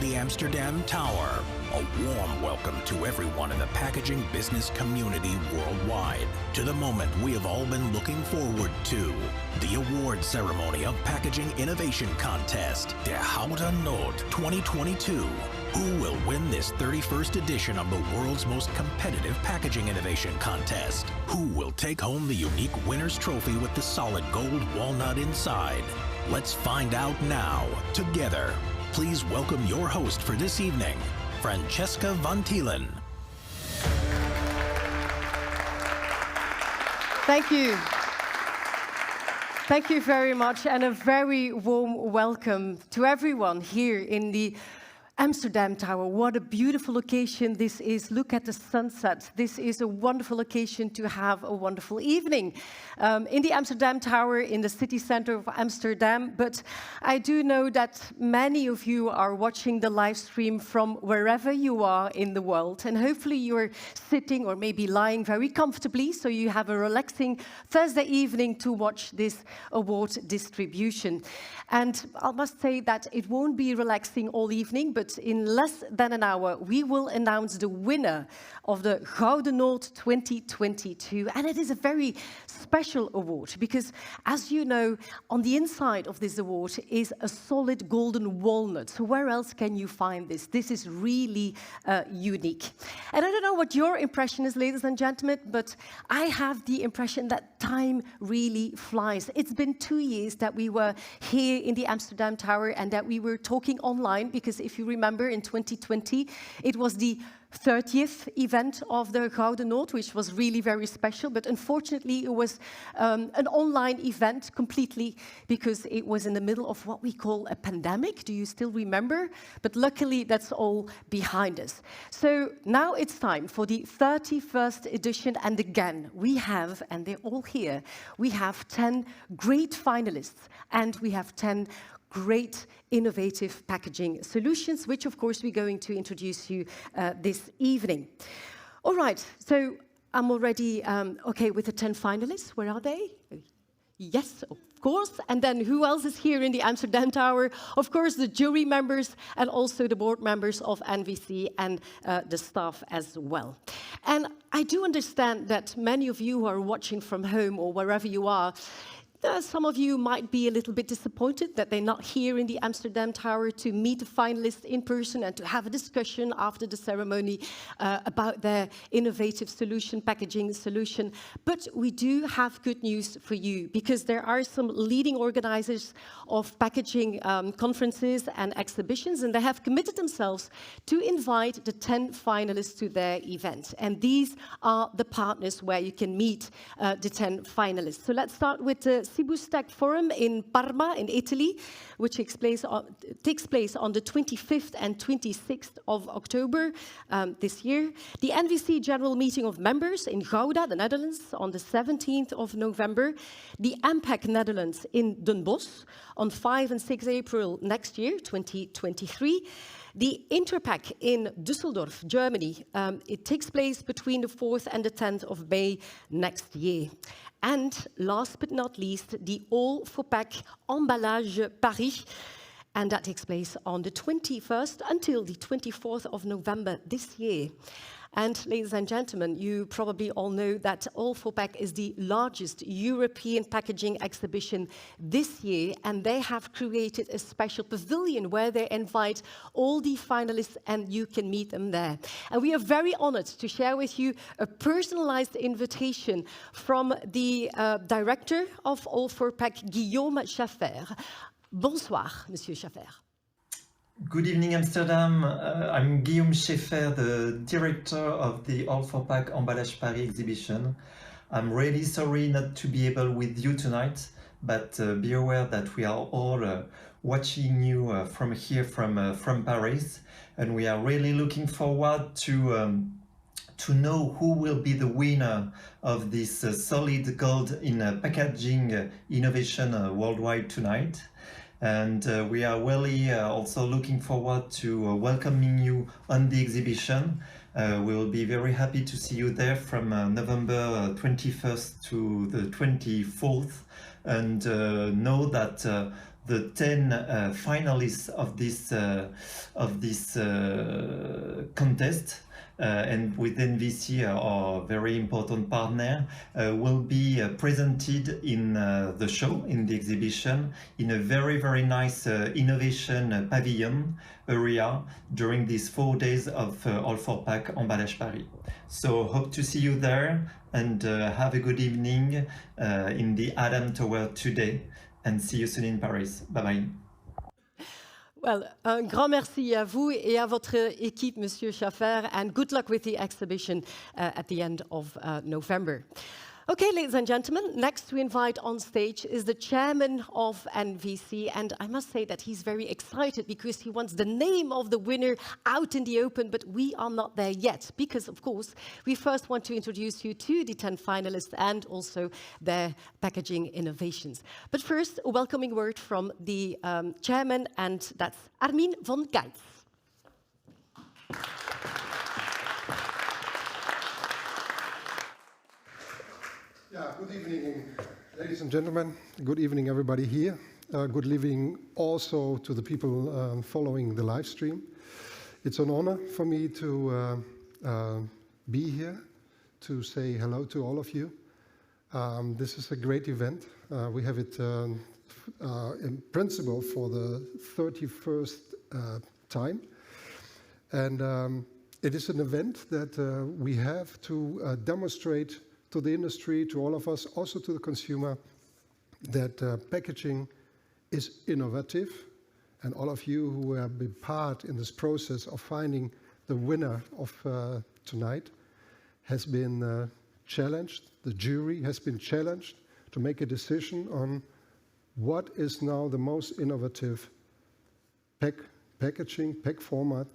the Amsterdam Tower. A warm welcome to everyone in the packaging business community worldwide to the moment we have all been looking forward to, the award ceremony of Packaging Innovation Contest, the Gouden Noot 2022. Who will win this 31st edition of the world's most competitive packaging innovation contest? Who will take home the unique winner's trophy with the solid gold walnut inside? Let's find out now, together. Please welcome your host for this evening, Francesca Vanthielen. Thank you. Thank you very much, and a very warm welcome to everyone here in the Amsterdam Tower. What a beautiful location this is. Look at the sunset. This is a wonderful location to have a wonderful evening in the Amsterdam Tower in the city center of Amsterdam. But I do know that many of you are watching the live stream from wherever you are in the world. And hopefully you're sitting or maybe lying very comfortably, so you have a relaxing Thursday evening to watch this award distribution. And I must say that it won't be relaxing all evening, but in less than an hour, we will announce the winner of the Gouden Noot 2022. And it is a very special award because, as you know, on the inside of this award is a solid golden walnut. So where else can you find this? This is really unique. And I don't know what your impression is, ladies and gentlemen, but I have the impression that time really flies. It's been 2 years that we were here in the Amsterdam Tower and that we were talking online, because if you remember, in 2020, it was the 30th event of the Gouden Noot, which was really very special, but unfortunately it was an online event completely because it was in the middle of what we call a pandemic. Do you still remember? But luckily that's all behind us. So now it's time for the 31st edition, and again we have, and they're all here, we have 10 great finalists and we have 10 great innovative packaging solutions, which of course we're going to introduce you this evening. All right, so I'm already okay with the 10 finalists. Where are they? Yes, of course. And then who else is here in the Amsterdam Tower? Of course, the jury members and also the board members of NVC and the staff as well. And I do understand that many of you who are watching from home or wherever you are, some of you might be a little bit disappointed that they're not here in the Amsterdam Tower to meet the finalists in person and to have a discussion after the ceremony about their innovative solution, packaging solution. But we do have good news for you, because there are some leading organizers of packaging conferences and exhibitions, and they have committed themselves to invite the 10 finalists to their event. And these are the partners where you can meet the 10 finalists. So let's start with the Cibustek Forum in Parma, in Italy, which takes place on the 25th and 26th of October this year. The NVC General Meeting of Members in Gouda, the Netherlands, on the 17th of November. The AMPAC Netherlands in Den Bosch on 5 and 6 April next year, 2023. The Interpack in Düsseldorf, Germany, it takes place between the 4th and the 10th of May next year. And last but not least, the All for Pack Emballage Paris, and that takes place on the 21st until the 24th of November this year. And ladies and gentlemen, you probably all know that All for Pack is the largest European packaging exhibition this year, and they have created a special pavilion where they invite all the finalists and you can meet them there. And we are very honored to share with you a personalized invitation from the director of All for Pack, Guillaume Schaffer. Bonsoir, Monsieur Schaffer. Good evening, Amsterdam. I'm Guillaume Scheffer, the director of the All for Pack Emballage Paris exhibition. I'm really sorry not to be able with you tonight, but be aware that we are all watching you from here, from Paris, and we are really looking forward to know who will be the winner of this solid gold in packaging innovation worldwide tonight. And we are really also looking forward to welcoming you on the exhibition. We will be very happy to see you there from November 21st to the 24th. And know that the 10 finalists of this contest. And with NVC, our very important partner, will be presented in the show, in the exhibition, in a very, very nice innovation pavilion area during these 4 days of All for Pack Emballage Paris. So hope to see you there, and have a good evening in the Adam Tower today, and see you soon in Paris. Bye-bye. Well, un grand merci à vous et à votre équipe, Monsieur Schaffer, and good luck with the exhibition at the end of November. Okay, ladies and gentlemen, next we invite on stage is the chairman of NVC, and I must say that he's very excited because he wants the name of the winner out in the open, but we are not there yet because, of course, we first want to introduce you to the 10 finalists and also their packaging innovations. But first, a welcoming word from the chairman, and that's Armin van Geitz. Yeah, good evening, ladies and gentlemen. Good evening, everybody here. Good evening also to the people following the live stream. It's an honor for me to be here, to say hello to all of you. This is a great event. We have it in principle for the 31st time. And it is an event that we have to demonstrate to the industry, to all of us, also to the consumer, that packaging is innovative. And all of you who have been part in this process of finding the winner of tonight has been challenged. The jury has been challenged to make a decision on what is now the most innovative packaging, pack format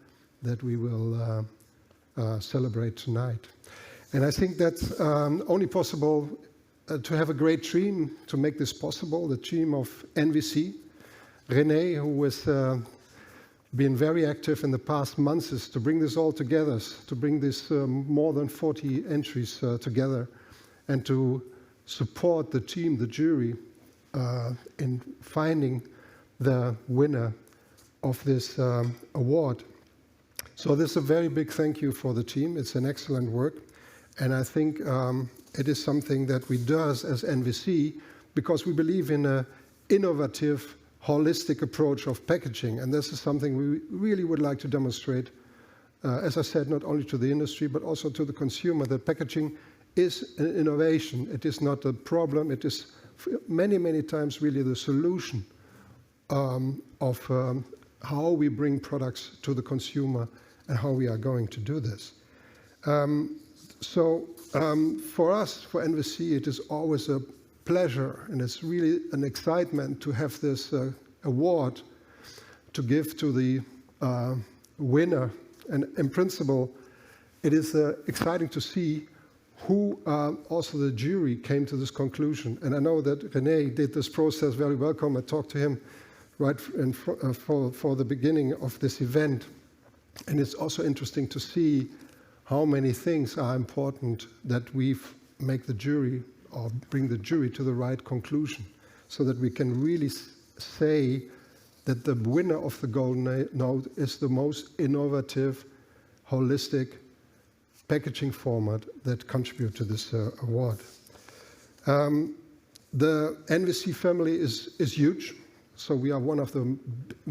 that we will celebrate tonight. And I think that's only possible to have a great team to make this possible, the team of NVC. René, who has been very active in the past months, is to bring this all together, to bring this more than 40 entries together, and to support the team, the jury, in finding the winner of this award. So this is a very big thank you for the team. It's an excellent work. And I think it is something that we do as NVC because we believe in an innovative, holistic approach of packaging. And this is something we really would like to demonstrate, as I said, not only to the industry, but also to the consumer, that packaging is an innovation. It is not a problem. It is many, many times really the solution of how we bring products to the consumer and how we are going to do this. So for us, for NVC, it is always a pleasure and it's really an excitement to have this award to give to the winner. And in principle, it is exciting to see who also the jury came to this conclusion. And I know that René did this process very welcome. I talked to him right for the beginning of this event. And it's also interesting to see how many things are important that we make the jury or bring the jury to the right conclusion so that we can really say that the winner of the Golden Note is the most innovative, holistic packaging format that contribute to this award. The NVC family is huge. So we are one of the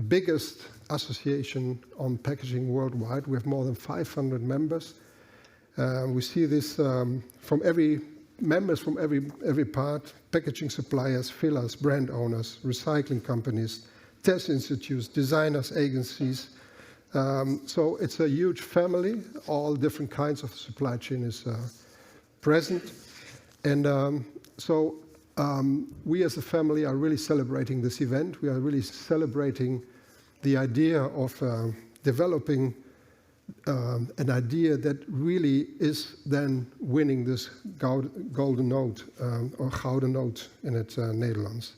biggest association on packaging worldwide. We have more than 500 members. We see this from members from every part: packaging suppliers, fillers, brand owners, recycling companies, test institutes, designers, agencies. So it's a huge family. All different kinds of supply chain is present, and so we as a family are really celebrating this event. We are really celebrating the idea of developing an idea that really is then winning this Golden Note, or Gouden Noot in het Nederlands.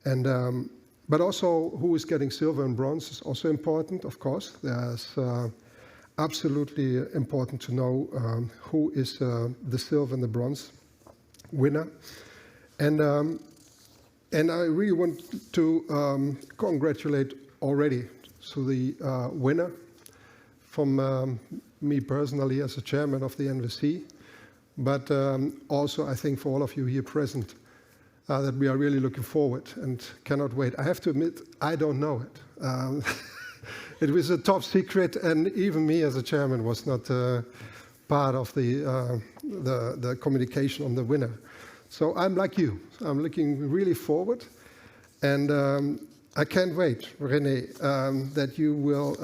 And, but also who is getting silver and bronze is also important, of course. There's absolutely important to know who is the silver and the bronze winner. And And I really want to congratulate already to the winner from me personally as a chairman of the NVC, but also I think for all of you here present, that we are really looking forward and cannot wait. I have to admit, I don't know it. It was a top secret, and even me as a chairman was not part of the communication on the winner. So I'm like you. I'm looking really forward, and I can't wait, René, that you will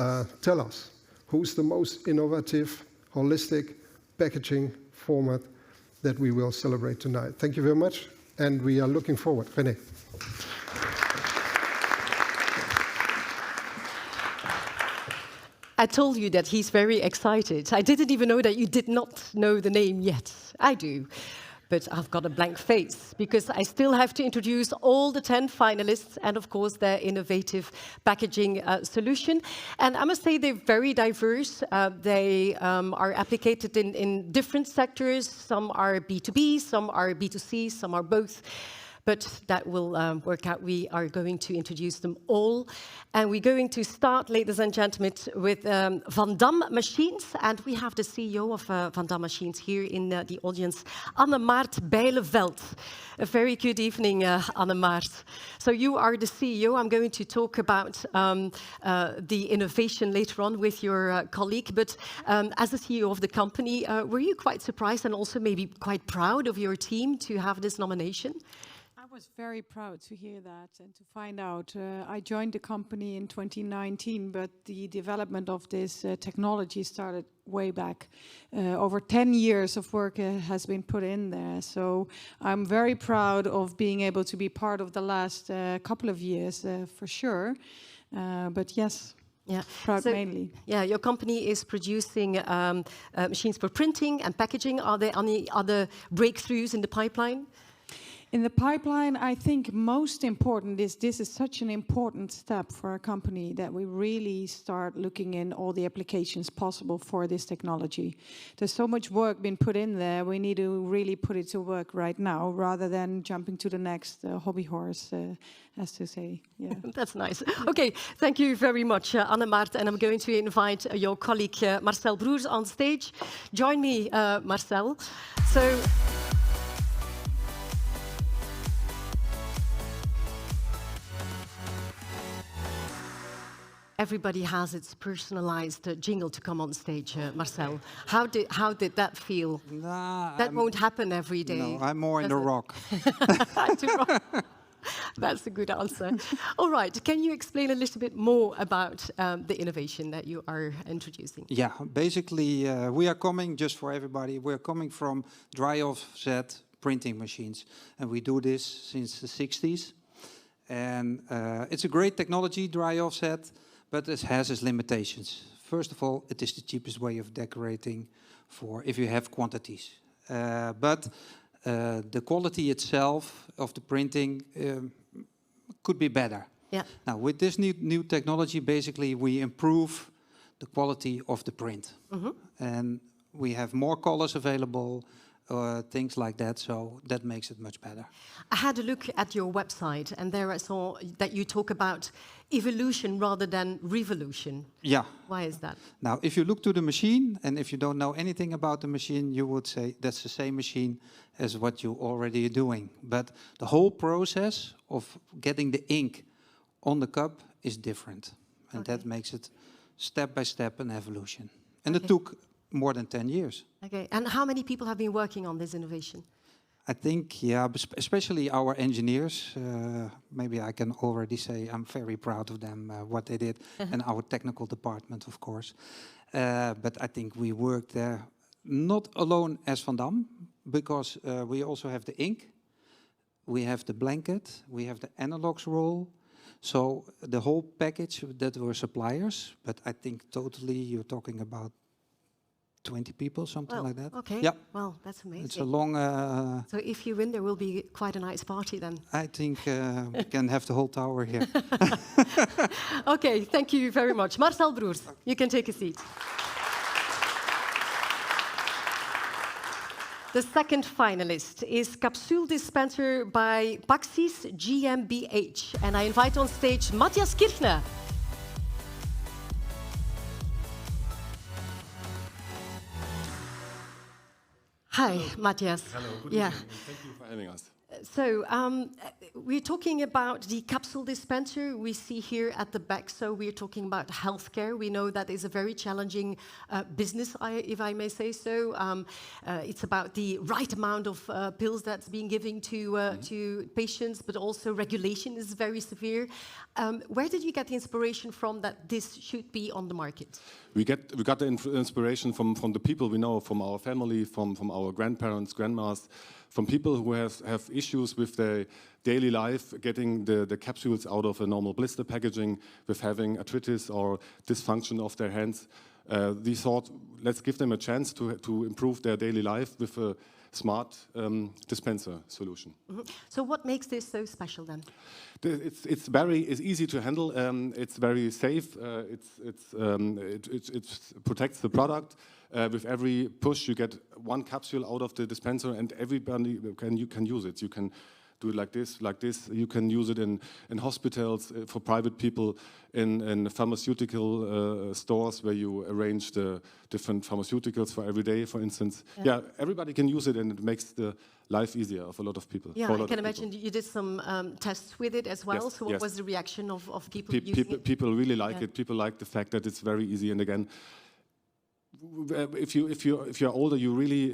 tell us who's the most innovative, holistic packaging format that we will celebrate tonight. Thank you very much, and we are looking forward. René. I told you that he's very excited. I didn't even know that you did not know the name yet. I do. But I've got a blank face because I still have to introduce all the 10 finalists and, of course, their innovative packaging solution. And I must say they're very diverse. They are applicated in different sectors. Some are B2B, some are B2C, some are both. But that will work out. We are going to introduce them all. And we're going to start, ladies and gentlemen, with Van Dam Machines. And we have the CEO of Van Dam Machines here in the audience, Annemaart Bijleveld. A very good evening, Annemaart. So you are the CEO. I'm going to talk about the innovation later on with your colleague. But as the CEO of the company, were you quite surprised and also maybe quite proud of your team to have this nomination? I was very proud to hear that and to find out. I joined the company in 2019, but the development of this technology started way back. Over 10 years of work has been put in there. So I'm very proud of being able to be part of the last couple of years, for sure. But yes. Yeah, proud so, mainly. Yeah, your company is producing machines for printing and packaging. Are there any other breakthroughs in the pipeline? In the pipeline, I think most important is this is such an important step for our company that we really start looking in all the applications possible for this technology. There's so much work been put in there. We need to really put it to work right now rather than jumping to the next hobby horse, as to say. Yeah. That's nice. Okay, thank you very much, Annemaart. And I'm going to invite your colleague, Marcel Broers, on stage. Join me, Marcel. So. Everybody has its personalized jingle to come on stage, Marcel. How did that feel? Nah, that won't happen every day. No, I'm more in the rock. That's a good answer. All right, can you explain a little bit more about the innovation that you are introducing? Yeah, basically we are coming, just for everybody, we're coming from dry offset printing machines. And we do this since the 60s. And it's a great technology, dry offset. But it has its limitations. First of all, it is the cheapest way of decorating for if you have quantities. But the quality itself of the printing could be better. Yeah. Now, with this new technology, basically, we improve the quality of the print. Mm-hmm. And we have more colors available, things like that, so that makes it much better. I had a look at your website, and there I saw that you talk about evolution rather than revolution. Yeah. Why is that? Now, if you look to the machine, and if you don't know anything about the machine, you would say that's the same machine as what you already are doing. But the whole process of getting the ink on the cup is different. And that makes it step by step an evolution. And it took more than 10 years. Okay, and how many people have been working on this innovation? I think, yeah, especially our engineers. Maybe I can already say I'm very proud of them, what they did, and our technical department, of course. But I think we worked there not alone as Van Dam, because we also have the ink, we have the blanket, we have the analogs roll. So the whole package that were suppliers, but I think totally you're talking about 20 people, something like that. Okay. Yeah. Well, that's amazing. It's a long... so if you win, there will be quite a nice party then. I think we can have the whole tower here. Okay, thank you very much. Marcel Broers, you can take a seat. The second finalist is Capsule Dispenser by PACKSYS GmbH. And I invite on stage Matthias Kirchner. Hi, Matthias. Hello, good Yeah. evening, and thank you for having us. So we're talking about the capsule dispenser we see here at the back. So we're talking about healthcare. We know that is a very challenging business, if I may say so. It's about the right amount of pills that's being given to patients, but also regulation is very severe. Where did you get the inspiration from that this should be on the market? We got the inspiration from the people we know, from our family, from our grandparents, grandmas, from people who have issues with their daily life, getting the capsules out of a normal blister packaging, with having arthritis or dysfunction of their hands. We thought, let's give them a chance to improve their daily life with a smart dispenser solution. Mm-hmm. So what makes this so special then? It's easy to handle. It's very safe. It protects the product. With every push, you get one capsule out of the dispenser, and everybody can use it. You can do it like this. You can use it in hospitals, for private people, in pharmaceutical stores where you arrange the different pharmaceuticals for every day, for instance. Yeah, everybody can use it, and it makes the life easier of a lot of people. Yeah, I can imagine you did some tests with it as well. Yes, so what was the reaction of people using it? People really like it. People like the fact that it's very easy. And again, if you're older, you really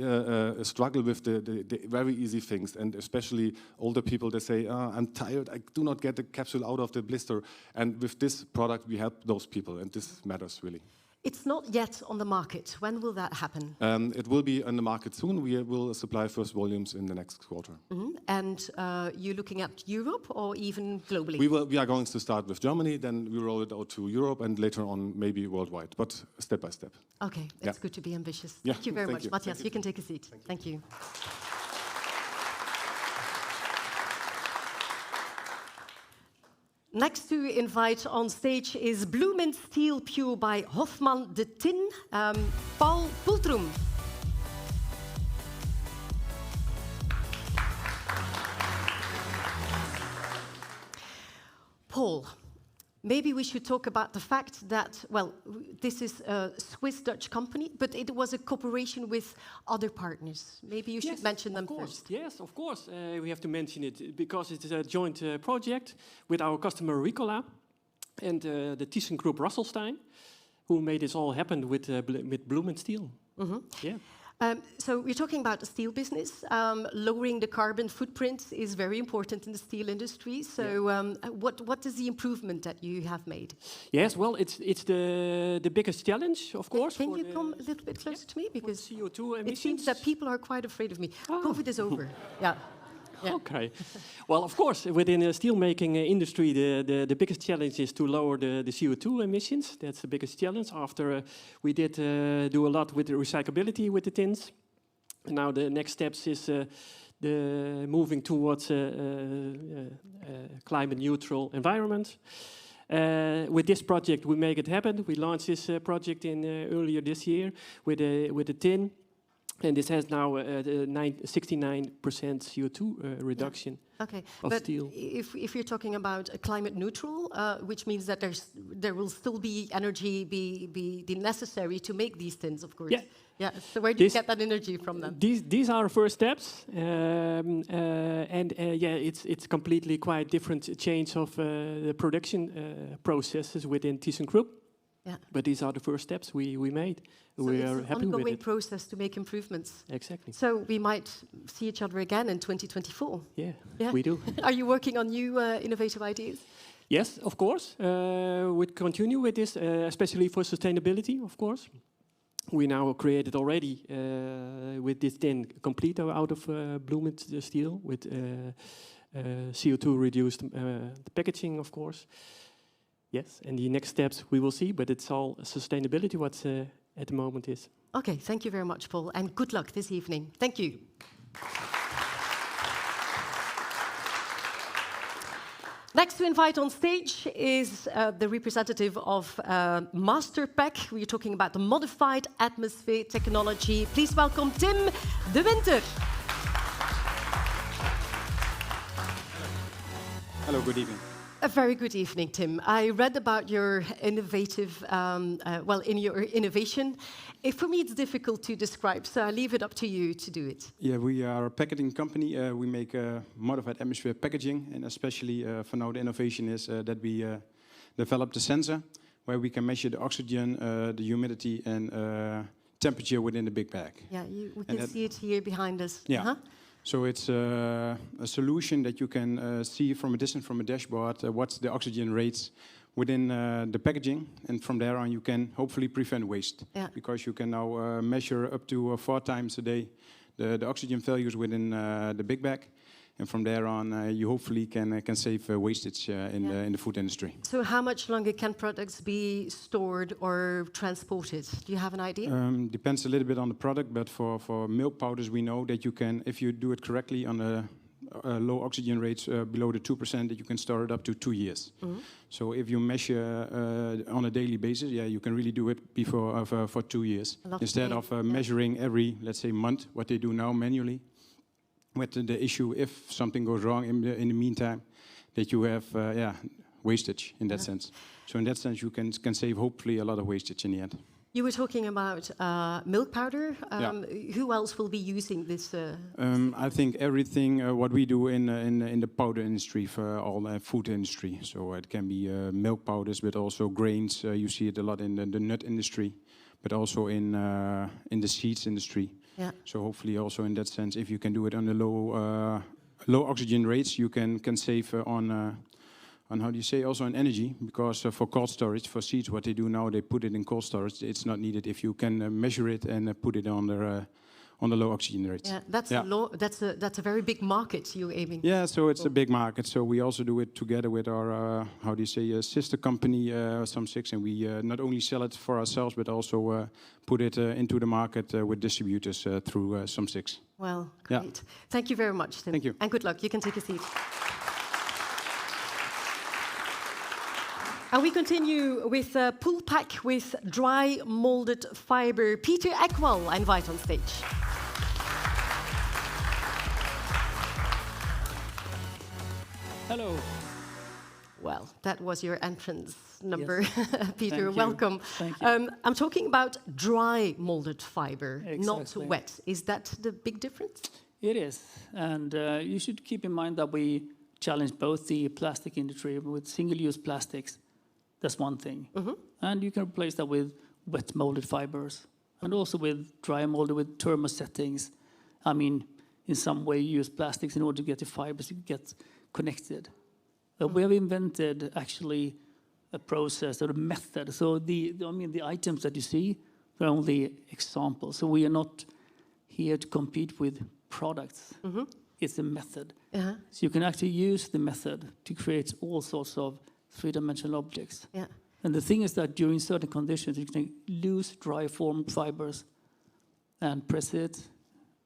struggle with the very easy things, and especially older people. They say, "I'm tired. I do not get the capsule out of the blister." And with this product, we help those people, and this matters really. It's not yet on the market. When will that happen? It will be on the market soon. We will supply first volumes in the next quarter. Mm-hmm. And you're looking at Europe or even globally? We are going to start with Germany, then we roll it out to Europe, and later on maybe worldwide, but step by step. Okay, it's good to be ambitious. Yeah, Thank you very much. you. Matthias, you can take a seat. Thank you. Next to invite on stage is Bloom and Steel Pure by Hofman de Tin, Paul Pultrum. Paul, maybe we should talk about the fact that, well, this is a Swiss-Dutch company, but it was a cooperation with other partners. Maybe you should mention them first. Yes, of course. We have to mention it because it is a joint project with our customer Ricola and the Thyssen Group Russelstein, who made this all happen with Bloom and Steel. Mm-hmm. Yeah. So we're talking about the steel business. Lowering the carbon footprint is very important in the steel industry. So what is the improvement that you have made? Yes, well, it's the biggest challenge, of course. Can you come a little bit closer to me? Because CO2 emissions. It seems that people are quite afraid of me. COVID is over. Yeah. Okay. Well, of course, within the steelmaking industry, the biggest challenge is to lower the CO2 emissions. That's the biggest challenge. After we did do a lot with the recyclability with the tins. And now the next steps is the moving towards climate neutral environment. With this project, we make it happen. We launched this project in earlier this year with the tin. And this has now 69% CO2 reduction of steel. If you're talking about a climate neutral, which means that there will still be energy be necessary to make these tins, of course. Yeah. So where do you get that energy from then? These are first steps, it's completely quite different change of the production processes within Thyssen Group. Yeah. But these are the first steps we made. So we it's are an happy with it. ongoing process to make improvements. Exactly. So we might see each other again in 2024. Yeah, we do. Are you working on new innovative ideas? Yes, of course. We continue with this, especially for sustainability, of course. We now created already with this tin complete out of Bloom and Steel with CO2 reduced packaging, of course. Yes, and the next steps we will see, but it's all sustainability what at the moment is. Okay, thank you very much, Paul, and good luck this evening. Thank you. Next to invite on stage is the representative of Masterpack. We're talking about the modified atmosphere technology. Please welcome Tim de Winter. Hello, good evening. A very good evening, Tim. I read about your innovative, in your innovation. For me, it's difficult to describe, so I leave it up to you to do it. Yeah, we are a packaging company. We make modified atmosphere packaging, and especially for now, the innovation is that we developed a sensor where we can measure the oxygen, the humidity, and temperature within the big bag. Yeah, we can see it here behind us. Yeah. So it's a solution that you can see from a distance from a dashboard what's the oxygen rates within the packaging, and from there on you can hopefully prevent waste, because you can now measure up to 4 times a day the oxygen values within the big bag, and from there on you hopefully can save wastage in the food industry. So how much longer can products be stored or transported? Do you have an idea? Depends a little bit on the product, but for milk powders we know that you can, if you do it correctly on a low oxygen rates below the 2%, that you can store it up to 2 years. Mm-hmm. So if you measure on a daily basis, you can really do it for 2 years instead of measuring every, let's say, month, what they do now manually. With the issue, if something goes wrong in the meantime, that you have wastage in that sense. So in that sense, you can save hopefully a lot of wastage in the end. You were talking about milk powder. Who else will be using this? I think everything what we do in the powder industry for all the food industry. So it can be milk powders, but also grains. You see it a lot in the nut industry, but also in the seeds industry. Yeah. So hopefully also in that sense, if you can do it on the low oxygen rates, you can save on how do you say, also on energy, because for cold storage, for seeds, what they do now, they put it in cold storage. It's not needed if you can measure it and put it on the low oxygen rates. Yeah, that's a very big market you're aiming. Yeah, so it's a big market. So we also do it together with our how do you say, sister company, Some6, and we not only sell it for ourselves, but also put it into the market with distributors through Some6. Well, great. Yeah. Thank you very much, Tim. Thank you. And good luck. You can take a seat. And we continue with Pool Pack with dry molded fiber. Peter Ekwal, I invite on stage. Hello. Well, that was your entrance number, yes. Peter. Thank welcome. Thank you. I'm talking about dry molded fiber, exactly. Not wet. Is that the big difference? It is, and you should keep in mind that we challenge both the plastic industry with single-use plastics. That's one thing. Mm-hmm. And you can replace that with wet molded fibers, and also with dry molded with thermo settings. I mean, in some way you use plastics in order to get the fibers to get connected. We have invented actually a process or a method. So the items that you see, they're only examples. So we are not here to compete with products. Mm-hmm. It's a method. Uh-huh. So you can actually use the method to create all sorts of three-dimensional objects. Yeah. And the thing is that during certain conditions, you can lose dry formed fibers and press it,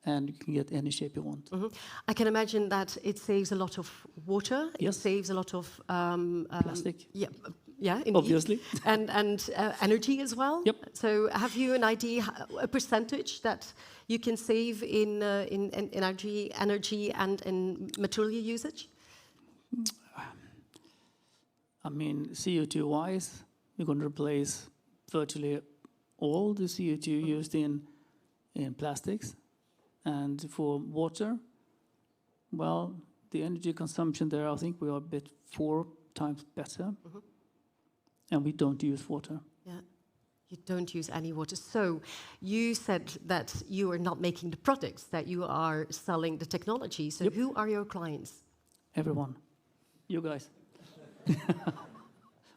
and you can get any shape you want. Mm-hmm. I can imagine that it saves a lot of water. Yes. It saves a lot of plastic. Yeah, indeed. Obviously. and energy as well. Yep. So have you an idea, a percentage that you can save in energy and in material usage? I mean, CO2-wise, we're going to replace virtually all the CO2 used in plastics. And for water, well, the energy consumption there, I think we are a bit 4 times better. Mm-hmm. And we don't use water. Yeah, you don't use any water. So you said that you are not making the products, that you are selling the technology. So who are your clients? Everyone. You guys.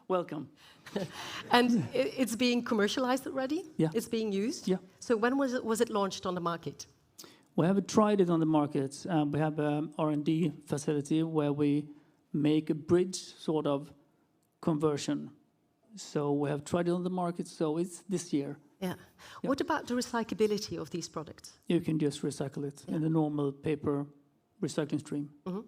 Welcome. And it's being commercialized already? Yeah. It's being used? Yeah. So when was it launched on the market? We haven't tried it on the market. We have an R&D facility where we make a bridge sort of conversion. So we have tried it on the market, so it's this year. Yeah. What about the recyclability of these products? You can just recycle it in the normal paper recycling stream. Mm-hmm.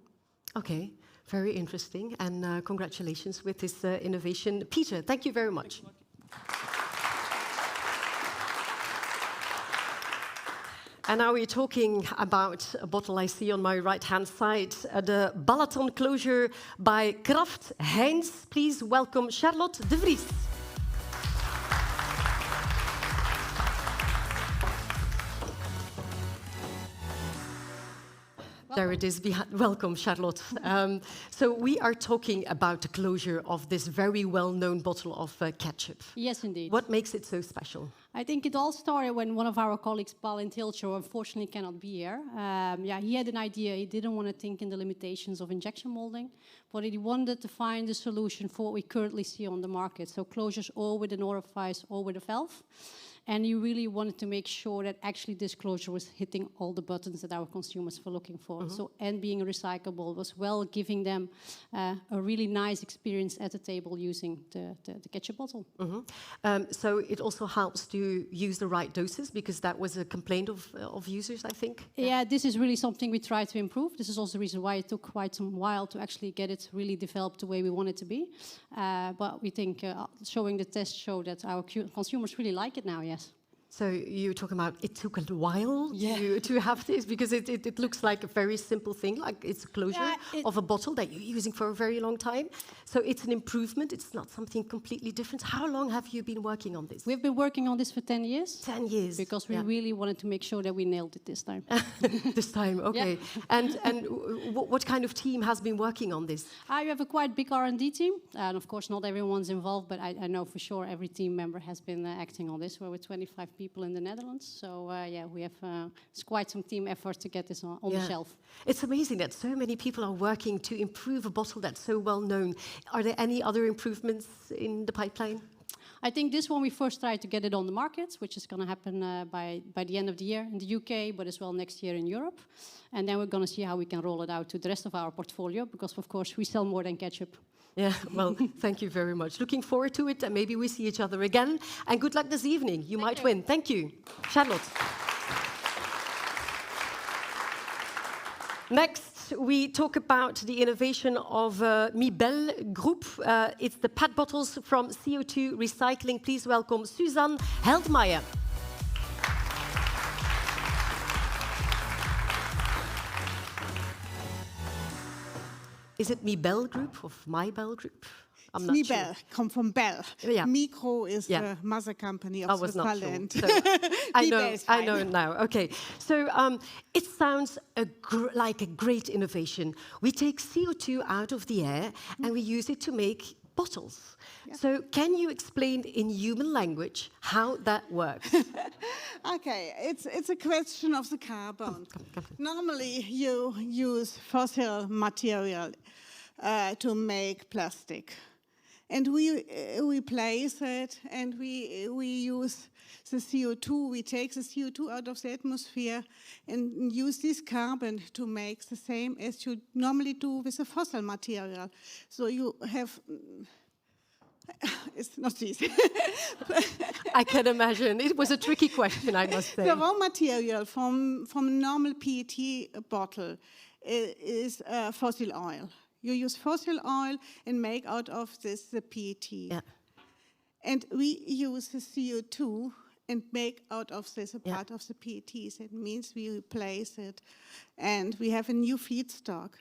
Okay. Very interesting, and congratulations with this innovation. Peter, thank you very much. And now we're talking about a bottle I see on my right-hand side, the Balaton closure by Kraft Heinz. Please welcome Charlotte de Vries. There it is. Welcome, Charlotte. So we are talking about the closure of this very well-known bottle of ketchup. Yes, indeed. What makes it so special? I think it all started when one of our colleagues, Paul in Tilcho, unfortunately cannot be here. He had an idea. He didn't want to think in the limitations of injection molding, but he wanted to find a solution for what we currently see on the market. So closures all with an orifice or with a valve. And he really wanted to make sure that actually this closure was hitting all the buttons that our consumers were looking for. Mm-hmm. So, and being recyclable was well giving them a really nice experience at the table using the ketchup bottle. Mm-hmm. So it also helps to use the right doses, because that was a complaint of users, I think. Yeah, this is really something we try to improve. This is also the reason why it took quite some while to actually get it really developed the way we want it to be. But we think showing the test show that our consumers really like it now, yes. So you're talking about it took a while to have this, because it looks like a very simple thing, like it's a closure of a bottle that you're using for a very long time. So it's an improvement, it's not something completely different. How long have you been working on this? We've been working on this for 10 years. 10 years. Because we really wanted to make sure that we nailed it this time. This time, okay. Yeah. And what kind of team has been working on this? You have a quite big R&D team, and of course not everyone's involved, but I know for sure every team member has been acting on this. We're with 25 people in the Netherlands, so we have it's quite some team effort to get this on the shelf. It's amazing that so many people are working to improve a bottle that's so well known. Are there any other improvements in the pipeline? I think this one we first tried to get it on the market, which is going to happen by the end of the year in the UK, but as well next year in Europe. And then we're going to see how we can roll it out to the rest of our portfolio, because of course we sell more than ketchup. Yeah, well, thank you very much. Looking forward to it, and maybe we see each other again. And good luck this evening. You might win. Thank you. Charlotte. Next, we talk about the innovation of Mibelle Group. It's the PET bottles from CO2 recycling. Please welcome Suzanne Heldmeijer. Is it Mibelle Group or Mibelle Group? I'm not Mibelle, sure. Come from Bell. Yeah. Micro is the mother company of Switzerland. Sure. So I know now. Okay. So it sounds like a great innovation. We take CO2 out of the air and we use it to make bottles. Yeah. So can you explain in human language how that works? Okay, it's a question of the carbon. Normally you use fossil material to make plastic. And we replace it, and we use the CO2. We take the CO2 out of the atmosphere and use this carbon to make the same as you normally do with a fossil material. So you have... It's not easy. I can imagine. It was a tricky question, I must say. The raw material from a normal PET bottle is fossil oil. You use fossil oil and make out of this the PET. Yeah. And we use the CO2 and make out of this a part of the PETs. It means we replace it. And we have a new feedstock.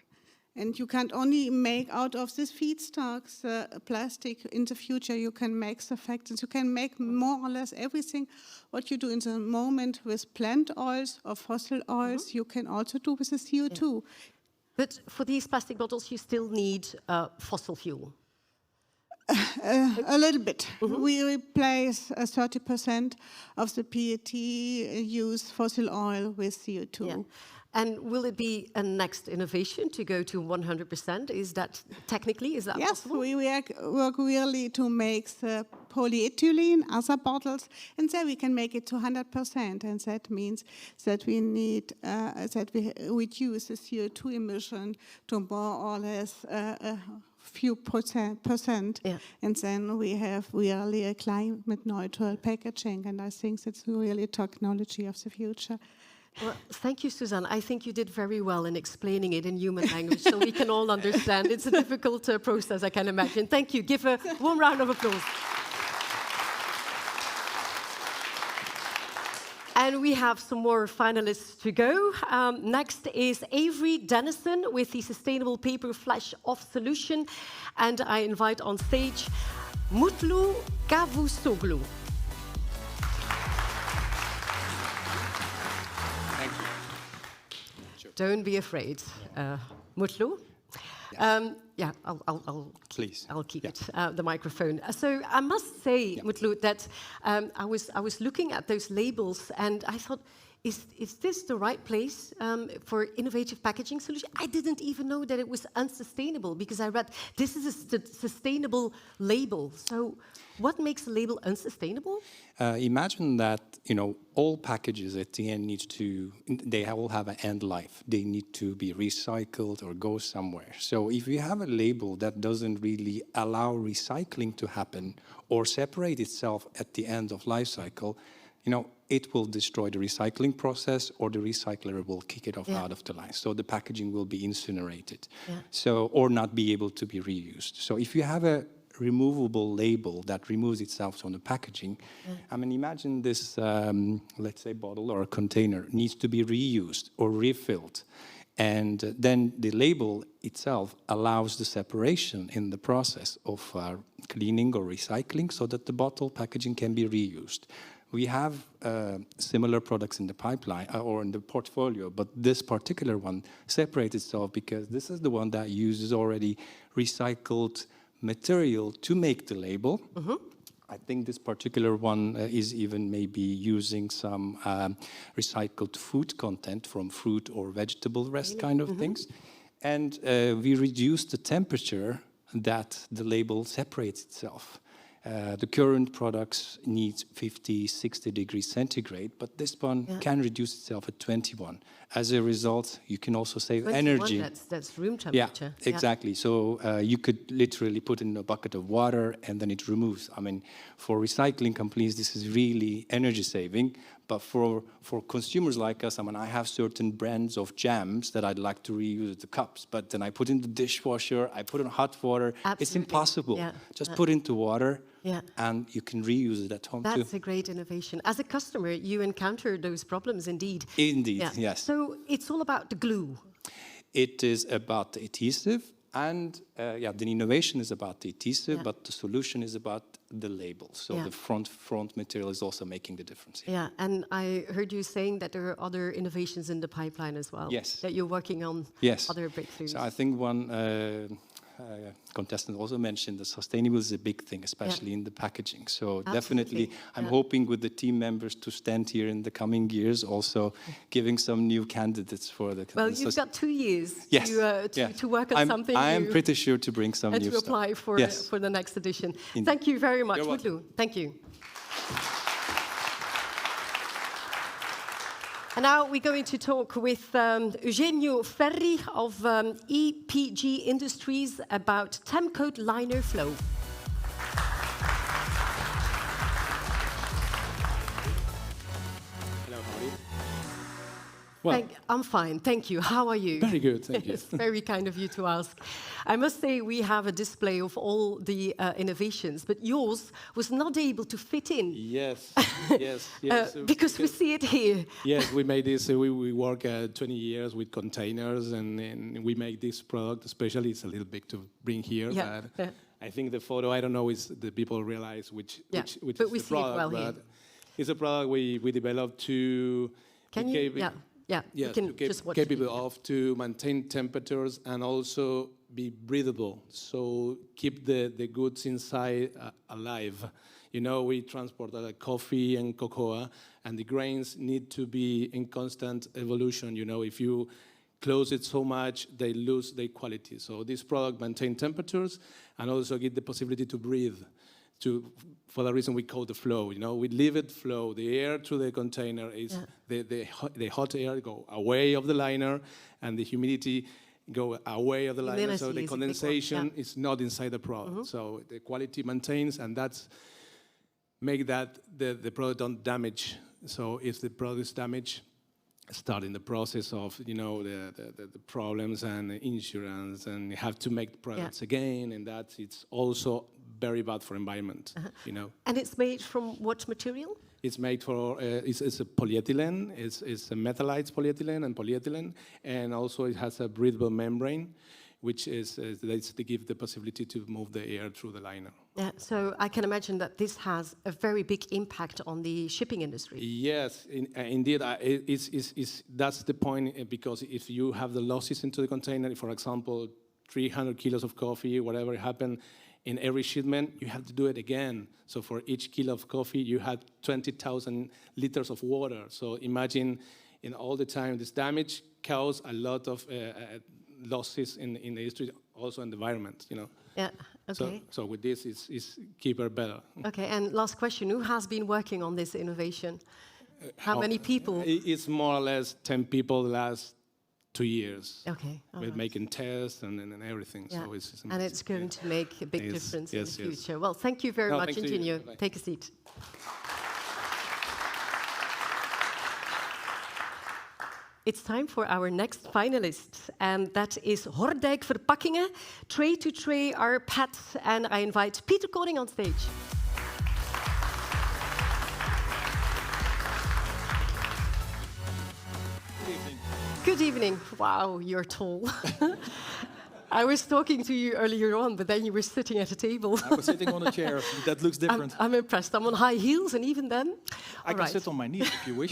And you can't only make out of this feedstocks plastic. In the future, you can make surfactants. You can make more or less everything what you do in the moment with plant oils or fossil oils. You can also do with the CO2. Yeah. But for these plastic bottles, you still need fossil fuel. A little bit. We replace 30% of the PET used fossil oil with CO2. Yeah. And will it be a next innovation to go to 100%? Is that possible? Yes, we work really to make the polyethylene, other bottles, and then we can make it to 100%. And that means that we need that we reduce the CO2 emission to more or less a few percent. Yeah. And then we have really a climate neutral packaging. And I think that's really technology of the future. Well, thank you, Suzanne. I think you did very well in explaining it in human language so we can all understand. It's a difficult process, I can imagine. Thank you. Give a warm round of applause. And we have some more finalists to go. Next is Avery Dennison with the Sustainable Paper Flash Off Solution. And I invite on stage Mutlu Kavusoglu. Thank you. Sure. Don't be afraid. Mutlu? Yes. Yeah, I'll Please. I'll keep it, the microphone. So I must say, Mutlu, that I was looking at those labels and I thought, is this the right place for innovative packaging solution? I didn't even know that it was unsustainable because I read this is a sustainable label. So what makes a label unsustainable? Imagine that, all packages at the end they all have an end life. They need to be recycled or go somewhere. So if you have a label that doesn't really allow recycling to happen or separate itself at the end of life cycle, it will destroy the recycling process or the recycler will kick it off out of the line. So the packaging will be incinerated, or not be able to be reused. So if you have a removable label that removes itself from the packaging, I mean, imagine this, let's say, bottle or a container needs to be reused or refilled. And then the label itself allows the separation in the process of cleaning or recycling so that the bottle packaging can be reused. We have similar products in the pipeline or in the portfolio, but this particular one separates itself because this is the one that uses already recycled material to make the label. I think this particular one is even maybe using some recycled food content from fruit or vegetable rest kind of things. And we reduce the temperature that the label separates itself. The current products need 50, 60 degrees centigrade, but this one can reduce itself at 21. As a result, you can also save energy. That's room temperature. Yeah, exactly. So you could literally put in a bucket of water and then it removes. I mean, for recycling companies, this is really energy saving. But for consumers like us, I mean, I have certain brands of jams that I'd like to reuse the cups, but then I put in the dishwasher, I put in hot water. Absolutely. It's impossible. Just put into water and you can reuse it at home too. That's a great innovation. As a customer, you encounter those problems indeed. Indeed, yes. So it's all about the glue. It is about the adhesive. And the innovation is about the adhesive, but the solution is about the label. So the front material is also making the difference here. Yeah, and I heard you saying that there are other innovations in the pipeline as well. Yes. That you're working on other breakthroughs. So I think one contestant also mentioned that sustainable is a big thing, especially in the packaging. So definitely, I'm hoping with the team members to stand here in the coming years, also giving some new candidates for the. Well, you've got 2 years to work on something. I am pretty sure to bring some new stuff. And to apply for the next edition. Thank you very much, Mutlu. Thank you. And now we're going to talk with Eugenio Ferri of EPG Industries about Temcoat liner flow. Hello, how are you? Well, I'm fine, thank you. How are you? Very good, thank you. It's very kind of you to ask. I must say we have a display of all the innovations, but yours was not able to fit in. Yes, yes. Because we see it here. Yes, we made this. We work 20 years with containers, and we make this product. Especially, it's a little big to bring here. But I think the photo. I don't know if the people realize which is the product. But we see it well here. It's a product we developed to. Can you? You can just watch capable of to maintain temperatures and also be breathable. So keep the goods inside alive. You know, we transport coffee and cocoa, and the grains need to be in constant evolution. You know, if you close it so much, they lose their quality. So this product maintains temperatures and also give the possibility to breathe. For the reason we call the flow, you know, we leave it flow. The air through the container is the hot air go away of the liner, and the humidity go away of the liner. So the condensation is not inside the product. So the quality maintains, and that's make that the product don't damage. So if the product is damaged, start in the process of, you know, the problems and the insurance, and you have to make products again, and that it's also very bad for environment, you know. And it's made from what material? It's made for, it's a polyethylene, it's a metallized polyethylene and polyethylene, and also it has a breathable membrane, which is they give the possibility to move the air through the liner. Yeah, so I can imagine that this has a very big impact on the shipping industry. Yes, indeed, that's the point, because if you have the losses into the container, for example, 300 kilos of coffee, whatever happened, in every shipment, you have to do it again. So for each kilo of coffee, you had 20,000 liters of water. So imagine in all the time, this damage caused a lot of losses in the industry, also in the environment, you know. Yeah, okay. So with this, it's keeper better. Okay, and last question, who has been working on this innovation? How many people? It's more or less 10 people the last 2 years. Okay. With making tests and everything. Yeah. So it's and it's going to make a big difference in the future. Yes. Well, thank you very much, thank Ingenio. you. Take a seat. It's time for our next finalist, and that is Hordijk Verpakkingen, Tray to Tray, our pet, and I invite Peter Koning on stage. Good evening. Wow, you're tall. I was talking to you earlier on, but then you were sitting at a table. I was sitting on a chair. That looks different. I'm impressed. I'm on high heels, and even then... I can sit on my knees if you wish.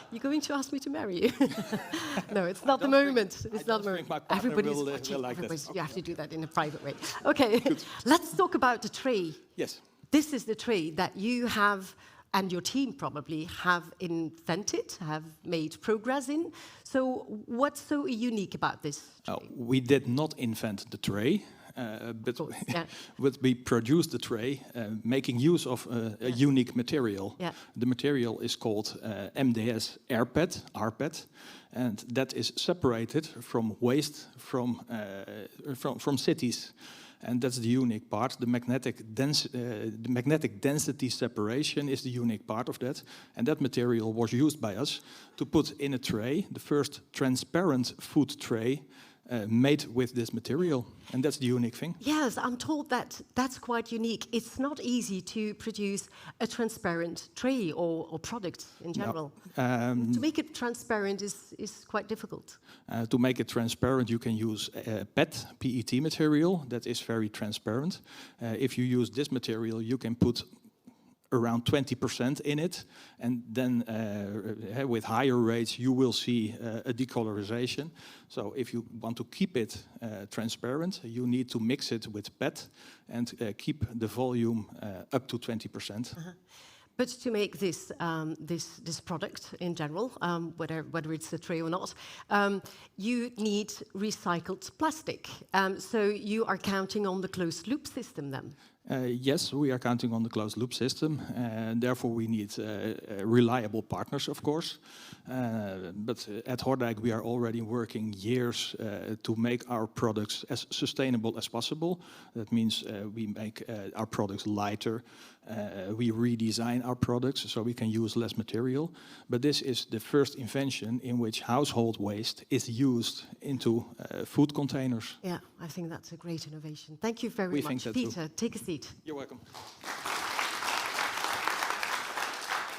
You're going to ask me to marry you? No, it's not the moment. It's not the moment. Everybody's watching. Like you have to do that in a private way. Okay, let's talk about the tray. Yes. This is the tray that you have... and your team probably have invented, have made progress in. So what's so unique about this tray? We did not invent the tray, but we produced the tray, making use of a unique material. Yeah. The material is called MDS rPET, and that is separated from waste from cities. And that's the unique part. The magnetic density separation is the unique part of that. And that material was used by us to put in a tray, the first transparent food tray made with this material. And that's the unique thing. Yes, I'm told that that's quite unique. It's not easy to produce a transparent tray or product in general. No. To make it transparent is quite difficult. To make it transparent, you can use PET material that is very transparent. If you use this material, you can put around 20% in it, and then with higher rates you will see a decolorization. So if you want to keep it transparent, you need to mix it with PET and keep the volume up to 20%. But to make this this product in general, whether it's a tray or not, you need recycled plastic. So you are counting on the closed loop system then? Yes, we are counting on the closed loop system, and therefore we need reliable partners, of course. But at Hordijk we are already working years to make our products as sustainable as possible. That means we make our products lighter, we redesign our products so we can use less material. But this is the first invention in which household waste is used into food containers. Yeah, I think that's a great innovation. Thank you very much. Peter, take a seat. You're welcome.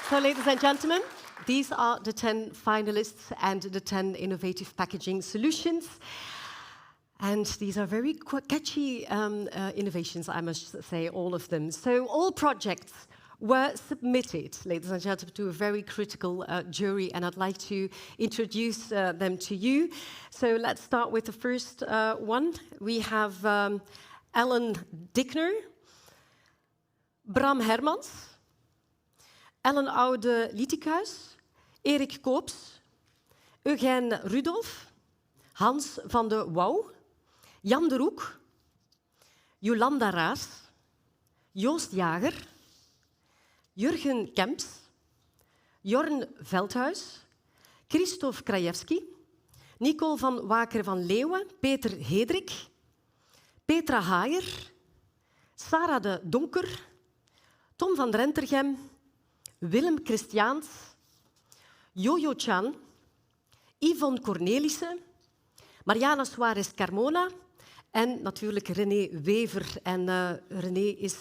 So, ladies and gentlemen, these are the 10 finalists and the 10 innovative packaging solutions. And these are very catchy innovations, I must say, all of them. So all projects were submitted, ladies and gentlemen, to a very critical jury, and I'd like to introduce them to you. So let's start with the first one. We have Ellen Dickner, Bram Hermans, Ellen Oude Lietikuis, Erik Koops, Eugène Rudolf, Hans van de Wouw, Jan de Roek, Jolanda Raas, Joost Jager, Jurgen Kemps, Jorn Veldhuis, Christophe Krajewski, Nicole van Waker van Leeuwen, Peter Hedrik, Petra Haier, Sarah de Donker, Tom van Rentergem, Willem Christiaans, Jojo Chan, Yvonne Cornelissen, Mariana Suarez Carmona en natuurlijk René Wever. En René is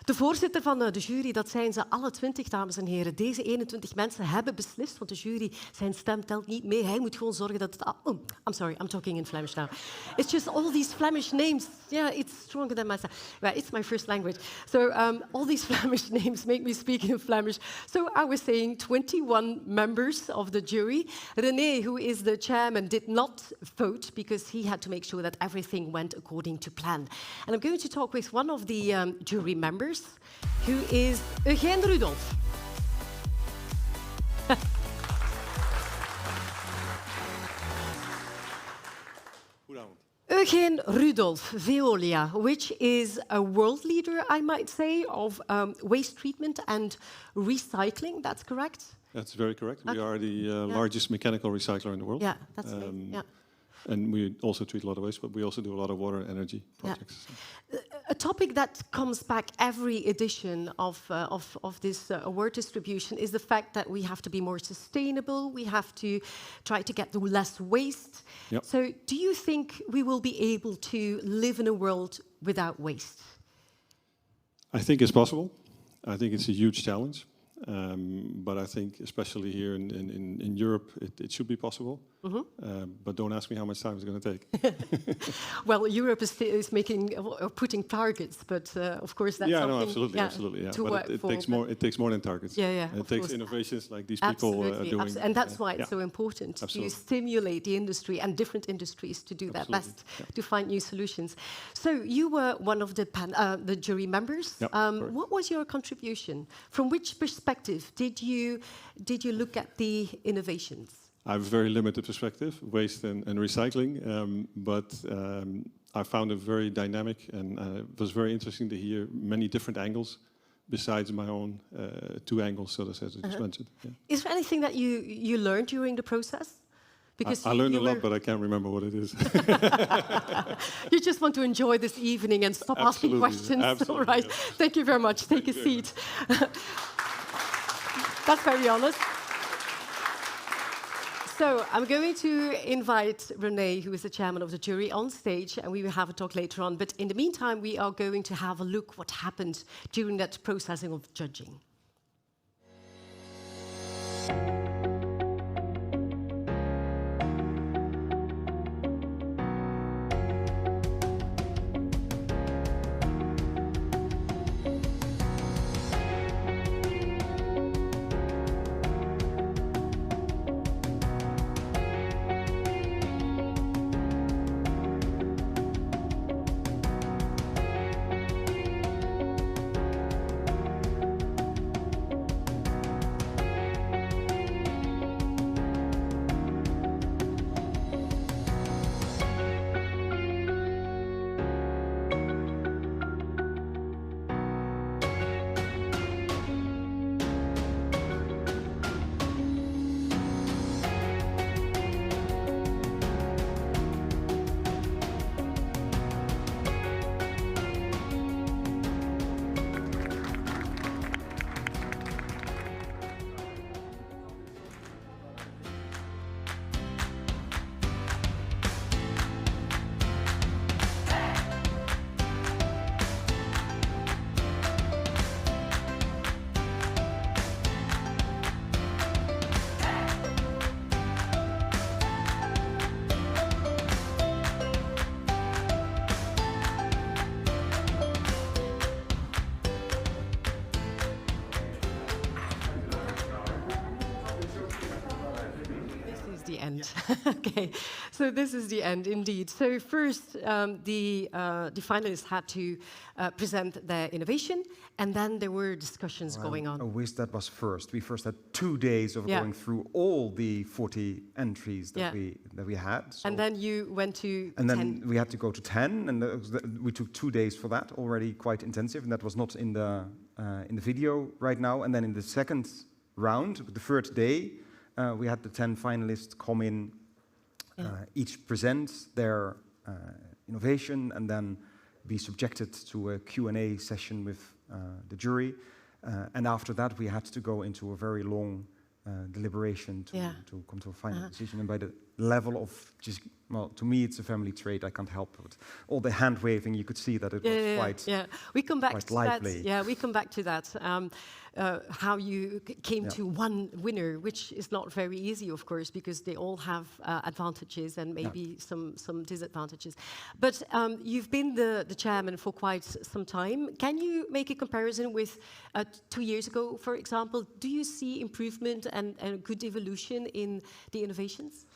de voorzitter van de jury. Dat zijn ze alle 20, dames en heren. Deze 21 mensen hebben beslist, want de jury, zijn stem telt niet mee. Hij moet gewoon zorgen dat het... Oh, I'm sorry, I'm talking in Flemish now. It's just all these Flemish names. Yeah, it's stronger than myself. Well, it's my first language. So all these Flemish names make me speak in Flemish. So I was saying 21 members of the jury. René, who is the chairman, did not vote because he had to make sure that everything went according to plan. And I'm going to talk with one of the jury members, who is Eugène Rudolph. Eugène Rudolph, Veolia, which is a world leader, I might say, of waste treatment and recycling. That's correct? That's very correct. We are the largest mechanical recycler in the world. Yeah, that's right. Yeah. And we also treat a lot of waste, but we also do a lot of water and energy projects. Yeah. A topic that comes back every edition of this award distribution is the fact that we have to be more sustainable, we have to try to get to less waste. Yep. So do you think we will be able to live in a world without waste? I think it's possible. I think it's a huge challenge. But I think, especially here in Europe, it should be possible. But don't ask me how much time it's going to take. Well, Europe is making or putting targets, but of course that's something. No, absolutely, absolutely. Yeah. But it takes more. It takes more than targets. Yeah. And it takes innovations like these people are doing. And that's why it's so important to stimulate the industry and different industries to do their best to find new solutions. So you were one of the jury members. What was your contribution? From which perspective did you look at the innovations? I have a very limited perspective, waste and recycling, but I found it very dynamic, and it was very interesting to hear many different angles besides my own 2 angles, so as I just mentioned. Yeah. Is there anything that you learned during the process? Because I learned a lot, but I can't remember what it is. You just want to enjoy this evening and stop asking questions. Absolutely, all right. Yes. Thank you very much. Take a seat. That's very honest. So I'm going to invite René, who is the chairman of the jury, on stage, and we will have a talk later on. But in the meantime, we are going to have a look what happened during that processing of judging. End. Okay, so this is the end indeed. So first, the finalists had to present their innovation, and then there were discussions going on. I wish that was first. We first had 2 days of going through all the 40 entries that we had. So and then you went to and 10. then we had to go to 10, and we took 2 days for that. Already quite intensive, and that was not in the video right now. And then in the second round, the third day. We had the 10 finalists come in, each present their innovation, and then be subjected to a Q&A session with the jury. And after that, we had to go into a very long deliberation to come to a final decision. And by the level of just, well, to me it's a family trait, I can't help it. All the hand waving, you could see that it was quite we come back to lively. that. Yeah, we come back to that. How you came to one winner, which is not very easy, of course, because they all have advantages and maybe some disadvantages. But you've been the chairman for quite some time. Can you make a comparison with 2 years ago, for example? Do you see improvement and good evolution in the innovations?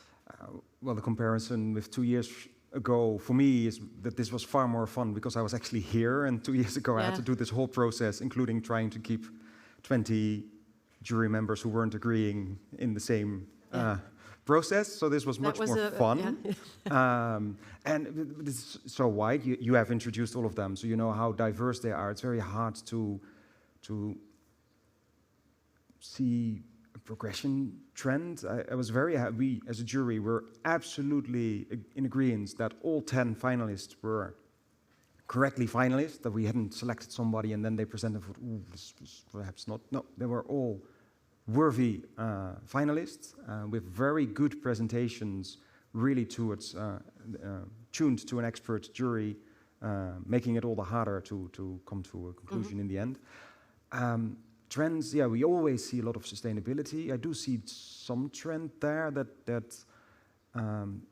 Well, the comparison with 2 years ago for me is that this was far more fun because I was actually here, and 2 years ago I had to do this whole process, including trying to keep 20 jury members who weren't agreeing in the same process. So this was much more fun. And it's so wide. You have introduced all of them, so you know how diverse they are. It's very hard to see a progression trend. I was very happy. We, as a jury, were absolutely in agreement that all 10 finalists were correctly finalists, that we hadn't selected somebody and then they presented for, ooh, this was perhaps not. No, they were all worthy finalists with very good presentations, really towards tuned to an expert jury, making it all the harder to come to a conclusion in the end. Trends, yeah, we always see a lot of sustainability. I do see some trend there that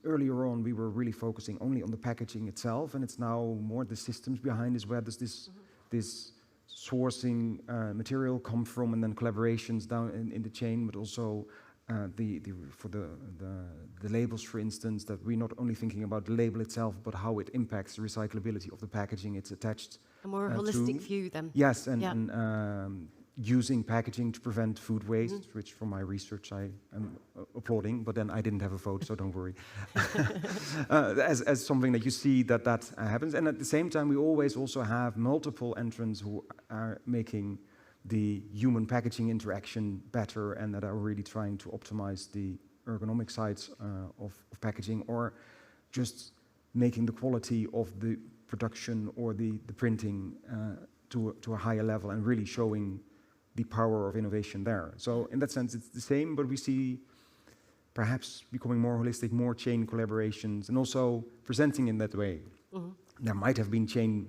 earlier on we were really focusing only on the packaging itself, and it's now more the systems behind is where does this sourcing material come from, and then collaborations down in the chain, but also for the labels, for instance, that we're not only thinking about the label itself, but how it impacts the recyclability of the packaging it's attached. A more holistic view then. Yes, and using packaging to prevent food waste, which from my research I am applauding, but then I didn't have a vote, so don't worry. As something that you see that happens. And at the same time, we always also have multiple entrants who are making the human packaging interaction better and that are really trying to optimize the ergonomic sides of packaging, or just making the quality of the production or the printing to a higher level and really showing the power of innovation there. So in that sense, it's the same, but we see perhaps becoming more holistic, more chain collaborations, and also presenting in that way. There might have been chain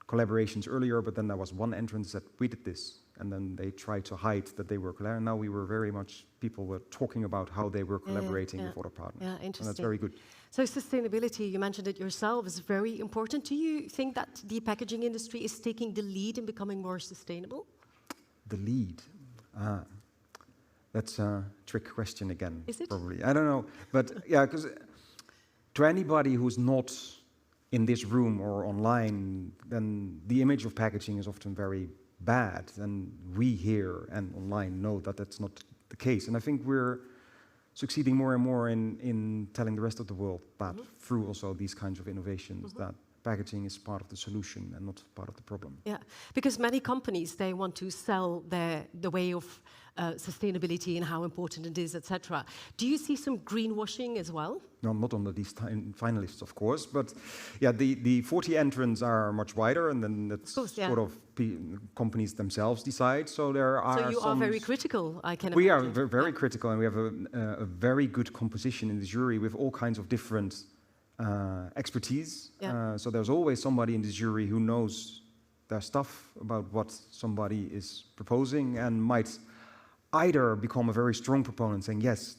collaborations earlier, but then there was one entrance that we did this, and then they tried to hide that they were collaborating. Now we were very much, people were talking about how they were collaborating with other partners. Yeah, interesting. And that's very good. So sustainability, you mentioned it yourself, is very important. Do you think that the packaging industry is taking the lead in becoming more sustainable? The lead? That's a trick question again. Is it? Probably. I don't know. But yeah, because to anybody who's not in this room or online, then the image of packaging is often very bad. And we here and online know that that's not the case. And I think we're succeeding more and more in telling the rest of the world that through also these kinds of innovations, that packaging is part of the solution and not part of the problem. Yeah, because many companies, they want to sell the way of sustainability and how important it is, etc. Do you see some greenwashing as well? No, not on these finalists, of course, but yeah, the 40 entrants are much wider, and then that's sort of companies themselves decide. So there are. So you are very critical, I can imagine. We are very critical, and we have a very good composition in the jury with all kinds of different expertise. So there's always somebody in the jury who knows their stuff about what somebody is proposing and might either become a very strong proponent saying, yes,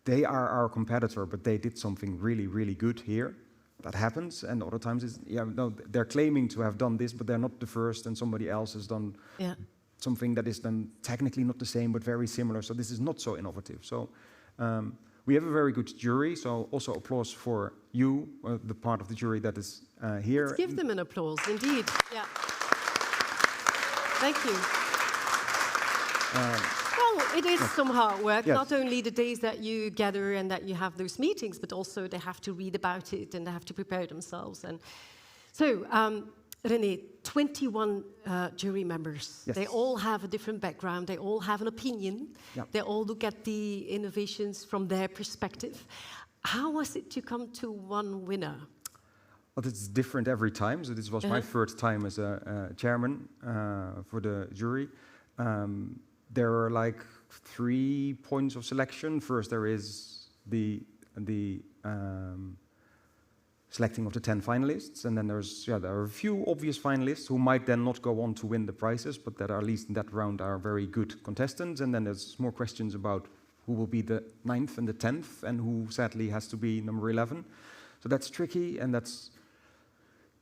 they are our competitor, but they did something really, really good here. That happens, and other times it's, no, they're claiming to have done this, but they're not the first, and somebody else has done something that is then technically not the same, but very similar. So this is not so innovative. So we have a very good jury, so also applause for you, the part of the jury that is here. Let's give them an applause, indeed. Yeah. Thank you. Well, it is some hard work, not only the days that you gather and that you have those meetings, but also they have to read about it and they have to prepare themselves. And so, René, 21 jury members. They all have a different background. They all have an opinion. They all look at the innovations from their perspective. How was it to come to one winner? Well, it's different every time. So this was my third time as a chairman for the jury. there are like 3 points of selection. First, there is the selecting of the 10 finalists, and then there are a few obvious finalists who might then not go on to win the prizes, but that are at least in that round are very good contestants. And then there's more questions about who will be the 9th and the 10th, and who sadly has to be number 11. So that's tricky, and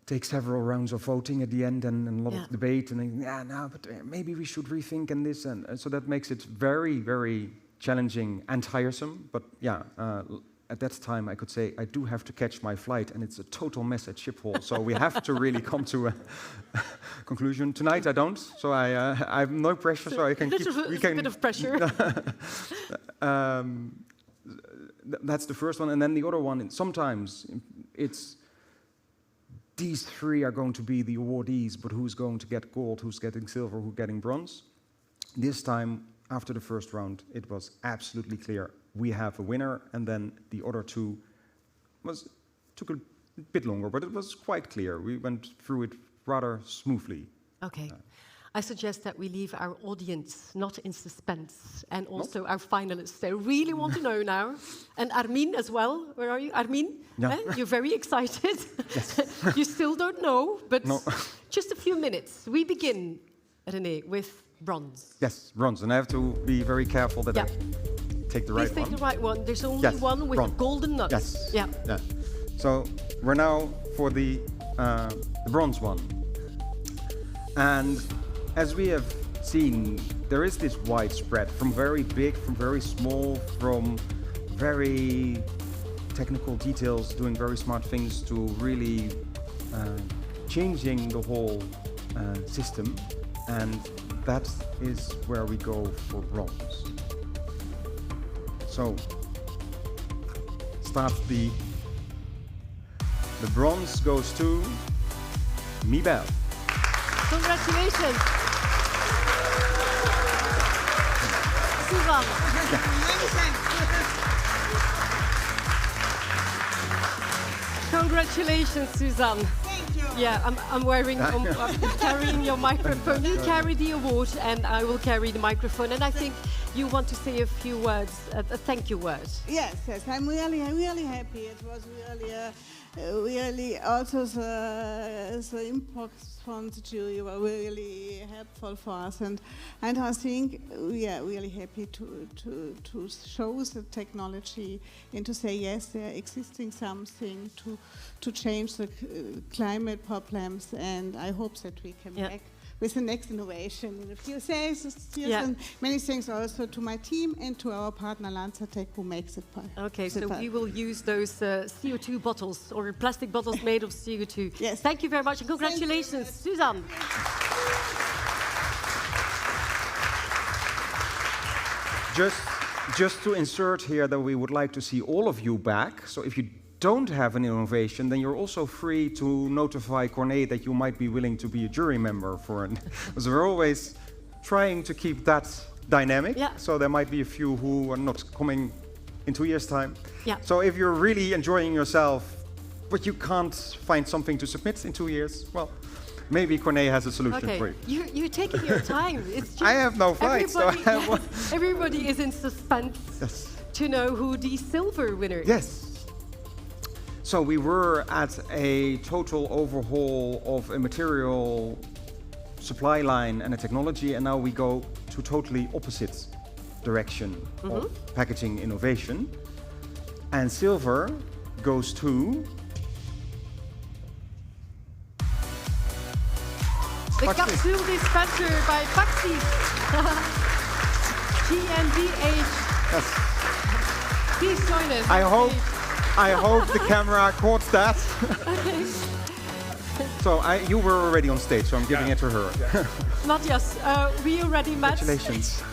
takes several rounds of voting at the end, and a lot of debate, and then, but maybe we should rethink and this, and so that makes it very, very challenging and tiresome. But at that time, I could say I do have to catch my flight, and it's a total mess at Schiphol. So we have to really come to a conclusion. Tonight I don't, so I have no pressure, so I can keep. We can a bit of pressure. That's the first one, and then the other one. Sometimes it's these 3 are going to be the awardees, but who's going to get gold, who's getting silver, who's getting bronze? This time, after the first round, it was absolutely clear. We have a winner, and then the other 2 took a bit longer, but it was quite clear. We went through it rather smoothly. Okay. I suggest that we leave our audience not in suspense, and also our finalists. They really want to know now. And Armin as well. Where are you? Armin? Yeah. You're very excited. Yes. You still don't know, but no. Just a few minutes. We begin, René, with bronze. Yes, bronze. And I have to be very careful that I take the right one. Please take the right one. There's only one with bronze. a golden nut. Yes. Yeah. So we're now for the bronze one. And as we have seen, there is this widespread from very big, from very small, from very technical details, doing very smart things, to really changing the whole system. And that is where we go for bronze. So, the bronze goes to Mibelle. Congratulations. Suzanne. Congratulations, Suzanne. Thank you. Yeah, I'm carrying your microphone. You carry the award, and I will carry the microphone. And I think you want to say a few words, a thank you word. Yes, I'm really happy. It was really also the input from the jury were really helpful for us, and I think we are really happy to show the technology and to say yes, there existing something to change the climate problems, and I hope that we can back with the next innovation in a few days. And many thanks also to my team and to our partner LanzaTech, who makes it possible. Okay, so we will use those CO2 bottles or plastic bottles made of CO2. Yes. Thank you very much, and congratulations, Suzanne. Just to insert here that we would like to see all of you back. So if you don't have an innovation, then you're also free to notify Corné that you might be willing to be a jury member for it. So we're always trying to keep that dynamic. Yeah. So there might be a few who are not coming in 2 years' time. Yeah. So if you're really enjoying yourself, but you can't find something to submit in 2 years, well, maybe Corné has a solution for you. You're taking your time. It's just I have no flight, so I have everybody is in suspense to know who the silver winner is. Yes. So we were at a total overhaul of a material supply line and a technology, and now we go to totally opposite direction of packaging innovation. And silver goes to the Capsule Dispenser by PACKSYS GmbH. Yes. Please join us. I hope the camera caught that. So you were already on stage, so I'm giving it to her. Matthias, we already met. Congratulations.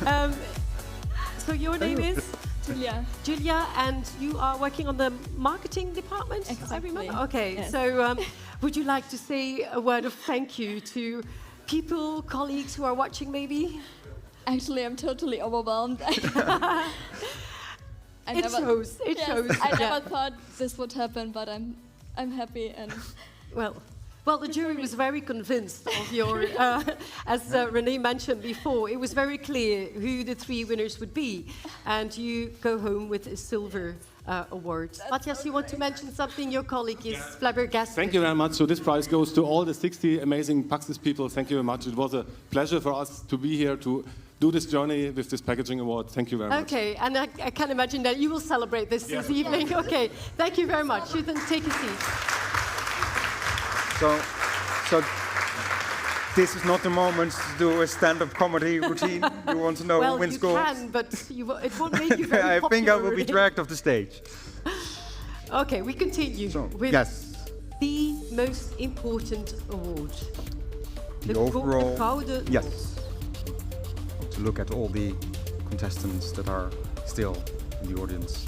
So your name is? Julia. Julia, and you are working on the marketing department? Exactly. I remember. Okay, yes. So would you like to say a word of thank you to people, colleagues who are watching maybe? Actually, I'm totally overwhelmed. It shows. I never thought this would happen, but I'm happy and well. Well, the jury was very convinced of your, as René mentioned before, it was very clear who the 3 winners would be. And you go home with a silver award. Matthias, you want to mention something? Your colleague is flabbergasted. Thank you very much. So this prize goes to all the 60 amazing PACKSYS people. Thank you very much. It was a pleasure for us to be here to do this journey with this packaging award. Thank you very much. Okay, and I can imagine that you will celebrate this evening. Okay, thank you very much. You can take a seat. So this is not the moment to do a stand-up comedy routine. You want to know who wins gold? Well, you can, but it won't make you very I think I will be dragged off the stage. Okay, we continue with the most important award. The overall, Gouden yes. To look at all the contestants that are still in the audience.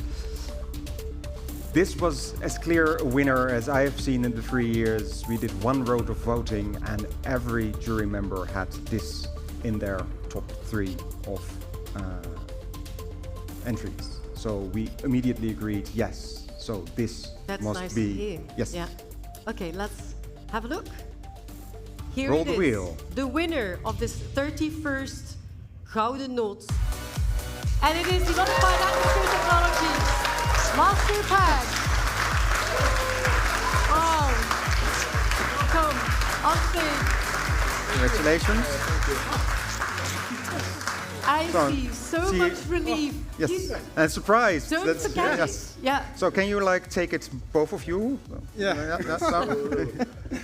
This was as clear a winner as I have seen in the 3 years. We did 1 round of voting and every jury member had this in their top 3 of entries. So we immediately agreed, yes, so this must nice be, to hear. yes. Yeah. Okay, let's have a look. Here Roll it the is. wheel. The winner of this 31st Gouden Noot. And it is the Modified Atmosphere Technology Masterpack. Oh, come on stage. Congratulations. I see so much relief. Yes, and surprise. Don't forget yes. it. Yeah. So can you like take it, both of you? Yeah.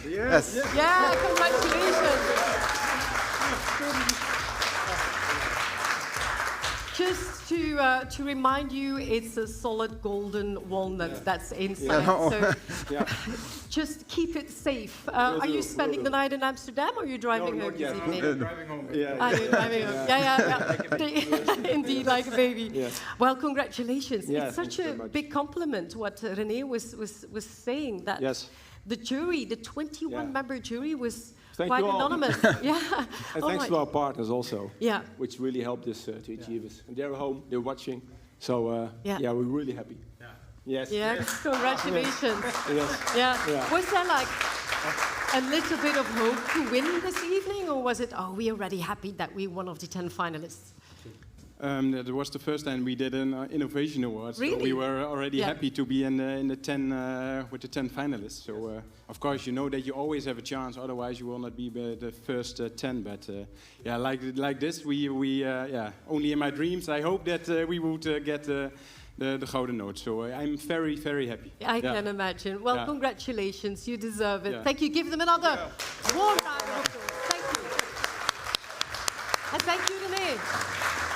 Yes. Yeah, congratulations. Just to remind you, it's a solid golden walnut that's inside. So just keep it safe. Are you spending the night in Amsterdam or are you driving home this evening? Driving home. Are you driving home? Yeah. Indeed, like a baby. Yes. Well, congratulations. Yeah, it's such a big compliment what René was saying, that the jury, the 21-member jury was quite anonymous. Yeah. And thanks to our partners also, which really helped us to achieve this. And they're home, they're watching, so we're really happy. Yes. Yeah, congratulations. Yes. Yeah. Was there like a little bit of hope to win this evening, or was it, we are already happy that we're one of the 10 finalists? That was the first time we did an innovation award. Really? So we were already happy to be in the 10 with the 10 finalists. So of course you know that you always have a chance. Otherwise you will not be the first 10. But like this, we only in my dreams. I hope that we would get the Gouden Noot. So I'm very, very happy. I can imagine. Well, congratulations. You deserve it. Yeah. Thank you. Give them another warm round of applause. Thank you. And thank you, René,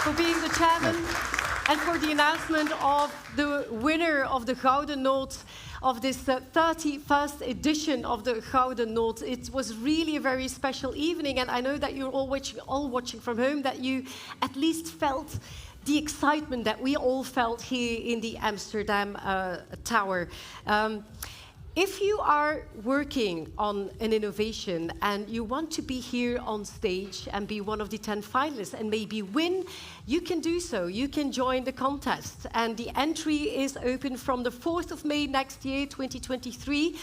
for being the chairman and for the announcement of the winner of the Gouden Noot of this 31st edition of the Gouden Noot. It was really a very special evening, and I know that you're all watching from home, that you at least felt the excitement that we all felt here in the Amsterdam Tower. If you are working on an innovation and you want to be here on stage and be one of the 10 finalists and maybe win, you can do so. You can join the contest. And the entry is open from the 4th of May next year, 2023.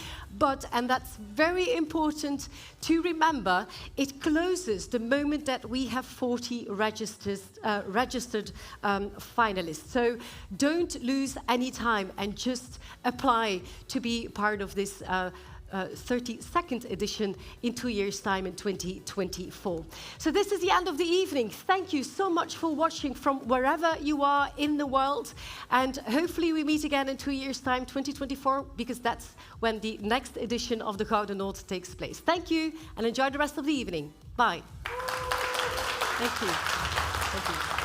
And that's very important to remember, it closes the moment that we have 40 registered finalists. So don't lose any time and just apply to be part of this 32nd edition in 2 years' time in 2024. So this is the end of the evening. Thank you so much for watching from wherever you are in the world. And hopefully we meet again in 2 years' time, 2024, because that's when the next edition of the Gouden Noot takes place. Thank you and enjoy the rest of the evening. Bye. Thank you. Thank you.